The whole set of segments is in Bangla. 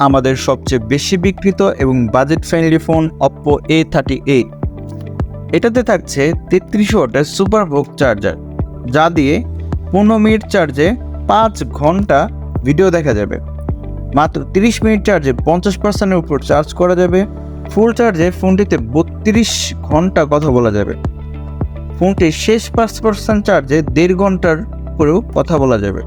আমাদের সবচেয়ে বেশি বিক্রিত এবং budget friendly phone Oppo A38। এটাতে থাকছে 33 ওয়াটের সুপারভোগ চার্জার, যা দিয়ে 15 মিনিট চার্জে 5 ঘন্টা ভিডিও দেখা যাবে। মাত্র 30 মিনিট চার্জে 50%-এর উপর চার্জ করা যাবে। ফুল চার্জে ফোনটিতে 32 ঘন্টা কথা বলা যাবে। ফোনটির শেষ 5% চার্জে 1.5 ঘন্টার উপরেও কথা বলা যাবে।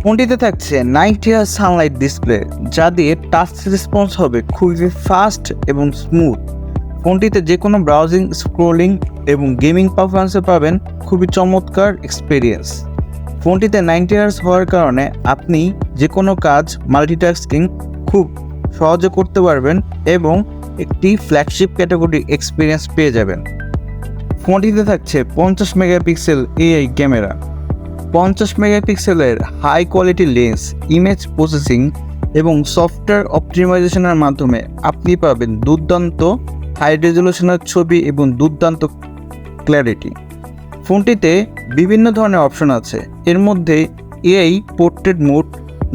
ফোনটিতে থাকছে 90 হার্জ সানলাইট ডিসপ্লে, যা দিয়ে টাচ রেসপন্স হবে খুবই ফাস্ট এবং স্মুথ। ফোনটিতে যে কোনো ব্রাউজিং, স্ক্রোলিং এবং গেমিং পারফরমেন্সে পাবেন খুবই চমৎকার এক্সপিরিয়েন্স। ফোনটিতে 90 হার্জ হওয়ার কারণে আপনি যে কোনো কাজ মাল্টিটাস্কিং খুব সহজে করতে পারবেন এবং একটি ফ্ল্যাগশিপ ক্যাটাগরি এক্সপিরিয়েন্স পেয়ে যাবেন। ফোনটিতে থাকছে 50 মেগাপিক্সেল AI ক্যামেরা, 50 মেগাপিক্সেলের high quality lens, image processing এবং সফটওয়্যার অপটিমাইজেশনের মাধ্যমে আপনি পাবেন দুর্দান্ত হাই রেজলিউশনের ছবি এবং দুর্দান্ত ক্ল্যারিটি। ফোনটিতে বিভিন্ন ধরনের অপশন আছে। এর মধ্যে AI portrait mode,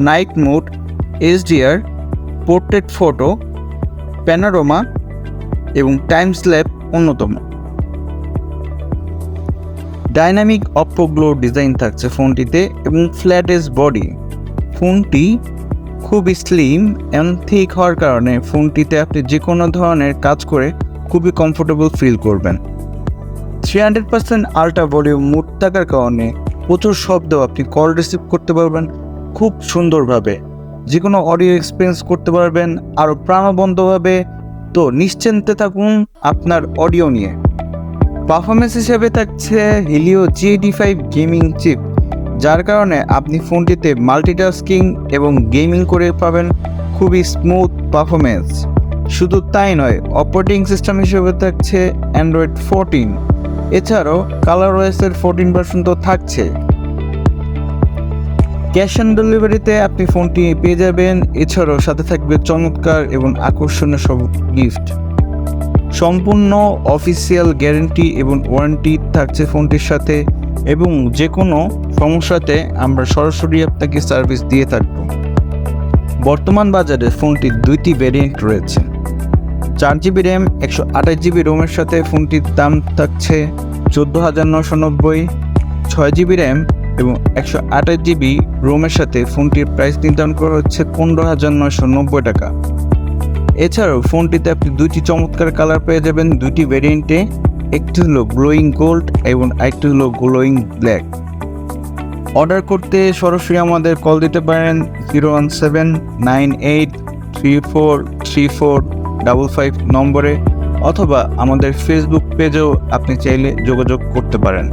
night mode, HDR, portrait photo, panorama এবং টাইম স্ল্যাপ অন্যতম। ডাইনামিক Oppo Glow ডিজাইন থাকছে ফোনটিতে এবং ফ্ল্যাট এজ বডি। ফোনটি খুব স্লিম এবং থিক হওয়ার কারণে ফোনটিতে আপনি যে কোনো ধরনের কাজ করে খুবই কমফোর্টেবল ফিল করবেন। 300% আল্ট্রা ভলিউম মোড থাকার কারণে প্রচুর শব্দ আপনি কল রিসিভ করতে পারবেন খুব সুন্দরভাবে। যে কোনো অডিও এক্সপিরিয়েন্স করতে পারবেন আরও প্রাণবন্তভাবে। তো নিশ্চিন্তে থাকুন আপনার অডিও নিয়ে। পারফরমেন্স হিসেবে থাকছে Helio G85 গেমিং চিপ, যার কারণে আপনি ফোনটিতে মাল্টিটাস্কিং এবং গেমিং করে পাবেন খুবই স্মুথ পারফরমেন্স। শুধু তাই নয়, অপারেটিং সিস্টেম হিসেবে থাকছে Android 14। এছাড়াও ColorOS-এর 14 ভার্সন তো থাকছে। ক্যাশ অন ডেলিভারিতে আপনি ফোনটি পেয়ে যাবেন। এছাড়াও সাথে থাকবে চমৎকার এবং আকর্ষণীয় সব গিফট। সম্পূর্ণ অফিসিয়াল গ্যারেন্টি এবং ওয়ারেন্টি থাকছে ফোনটির সাথে এবং যে কোনো সমস্যাতে আমরা সরাসরি আপনাকে সার্ভিস দিয়ে থাকব। বর্তমান বাজারে ফোনটির 2টি ভ্যারিয়েন্ট রয়েছে। 4GB র্যাম, 128GB রোমের সাথে ফোনটির দাম থাকছে 14,990। 6GB র্যাম এবং 128GB রোমের সাথে ফোনটির প্রাইস নির্ধারণ করা হচ্ছে 15,990 টাকা। এছাড়াও ফোনটিতে আপনি 2টি চমৎকার কালার পেয়ে যাবেন 2টি ভ্যারিয়েন্টে। একটি হলো গ্লোয়িং গোল্ড এবং আরেকটি হলো গ্লোয়িং ব্ল্যাক। অর্ডার করতে সরাসরি আমাদের কল দিতে পারেন 01798343455 নম্বরে, অথবা আমাদের ফেসবুক পেজেও আপনি চাইলে যোগাযোগ করতে পারেন।